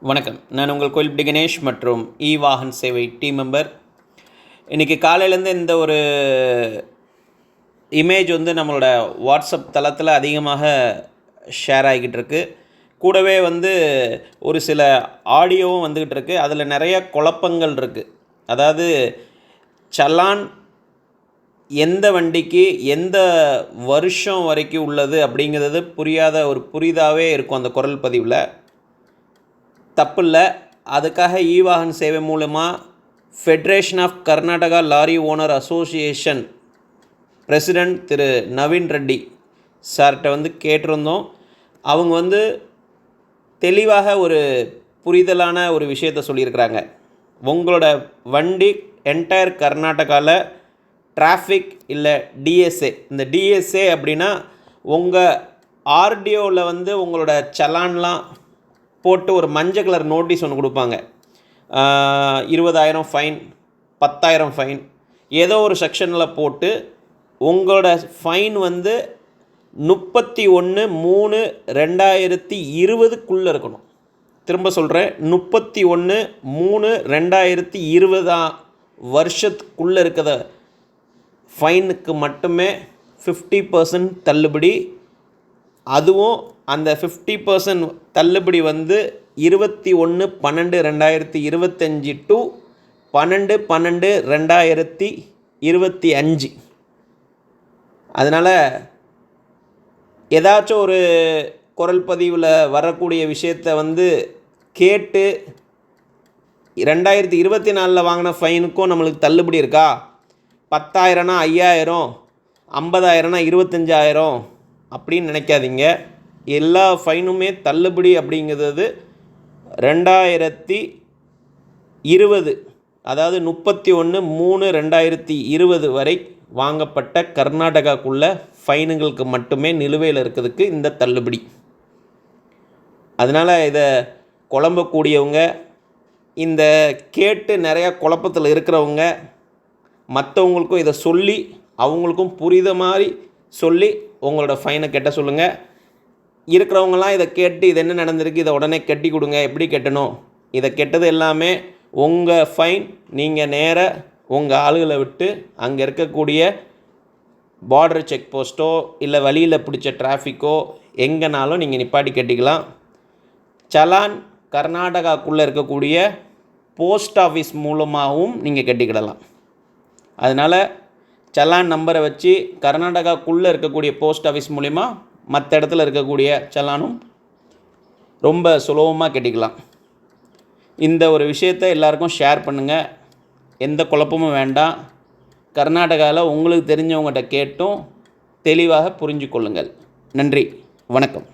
வணக்கம். நான் உங்கள் கோயில்பட்டி கணேஷ் மற்றும் வாகன் சேவை டீம் மெம்பர். இன்றைக்கி காலையிலேருந்து இந்த ஒரு இமேஜ் நம்மளோட வாட்ஸ்அப் தளத்தில் அதிகமாக ஷேர் ஆகிக்கிட்டு இருக்கு. கூடவே ஒரு சில ஆடியோவும் வந்துக்கிட்டு இருக்குது. அதில் நிறைய குழப்பங்கள் இருக்குது. அதாவது சலான் எந்த வண்டிக்கு எந்த வருஷம் வரைக்கும் உள்ளது அப்படிங்கிறது புரியாத ஒரு புரிதாகவே இருக்கும் அந்த குரல் பதிவில். தப்பில்ல. அதுக்காக வாகன் சேவை மூலமாக federation of Karnataka lorry owner association president திரு நவீன் ரெட்டி சார்கிட்ட கேட்டிருந்தோம். அவங்க தெளிவாக ஒரு புரிதலான ஒரு விஷயத்தை சொல்லியிருக்கிறாங்க. உங்களோட வண்டி என்டையர் கர்நாடகாவில் டிராஃபிக் இல்லை டிஎஸ்ஏ, இந்த டிஎஸ்ஏ அப்படின்னா உங்கள் ஆர்டிஓவில் உங்களோட சலான்லாம் போட்டு ஒரு மஞ்சள் கலர் நோட்டீஸ் ஒன்று கொடுப்பாங்க. 20,000 ஃபைன், 10,000 ஃபைன், ஏதோ ஒரு செக்ஷனில் போட்டு உங்களோட ஃபைன் 31/3/2020 இருக்கணும். திரும்ப சொல்கிறேன், 31/3/2020 வருஷத்துக்குள்ளே இருக்கிற ஃபைனுக்கு மட்டுமே 50% தள்ளுபடி. அதுவும் அந்த 50% தள்ளுபடி 21/12/2025 டு 12/12/2025. அதனால் ஏதாச்சும் ஒரு குரல் பதிவில் வரக்கூடிய விஷயத்தை கேட்டு 2024 வாங்கின ஃபைனுக்கும் நம்மளுக்கு தள்ளுபடி இருக்கா, 10,000னா 5,000, 50,000னா 25,000 அப்படின்னு நினைக்காதீங்க. எல்லா ஃபைனுமே தள்ளுபடி அப்படிங்கிறது 2020, அதாவது 31/3/2020 வரை வாங்கப்பட்ட கர்நாடகாக்குள்ள ஃபைனுங்களுக்கு மட்டுமே நிலுவையில் இருக்கிறதுக்கு இந்த தள்ளுபடி. அதனால் இதை குழம்பக்கூடியவங்க, இந்த கேட்டு நிறையா குழப்பத்தில் இருக்கிறவங்க மற்றவங்களுக்கும் இதை சொல்லி அவங்களுக்கும் புரித மாதிரி சொல்லி உங்களோட ஃபைனை கட்ட சொல்லுங்கள். இருக்கிறவங்களாம் இதை கேட்டு இது என்ன நடந்திருக்கு, இதை உடனே கட்டி கொடுங்க, எப்படி கட்டணும், இதை கெட்டது எல்லாமே உங்கள் ஃபைன். நீங்கள் நேராக உங்கள் ஆளுகளை விட்டு அங்கே இருக்கக்கூடிய பார்டர் செக் போஸ்ட்டோ இல்லை வழியில் பிடிச்ச டிராஃபிக்கோ எங்கேனாலும் நீங்கள் நிப்பாட்டி கட்டிக்கலாம். சலான் கர்நாடகாக்குள்ளே இருக்கக்கூடிய போஸ்ட் ஆஃபீஸ் மூலமாகவும் நீங்கள் கட்டிக்கிடலாம். அதனால் சலான் நம்பரை வச்சு கர்நாடகாக்குள்ளே இருக்கக்கூடிய போஸ்ட் ஆஃபீஸ் மூலிமா மற்ற இடத்துல இருக்கக்கூடிய சலானும் ரொம்ப சுலபமாக கட்டிக்கலாம். இந்த ஒரு விஷயத்தை எல்லாருக்கும் ஷேர் பண்ணுங்கள். எந்த குழப்பமும் வேண்டாம். கர்நாடகாவில் உங்களுக்கு தெரிஞ்சவங்ககிட்ட கேட்டும் தெளிவாக புரிஞ்சு கொள்ளுங்கள். நன்றி, வணக்கம்.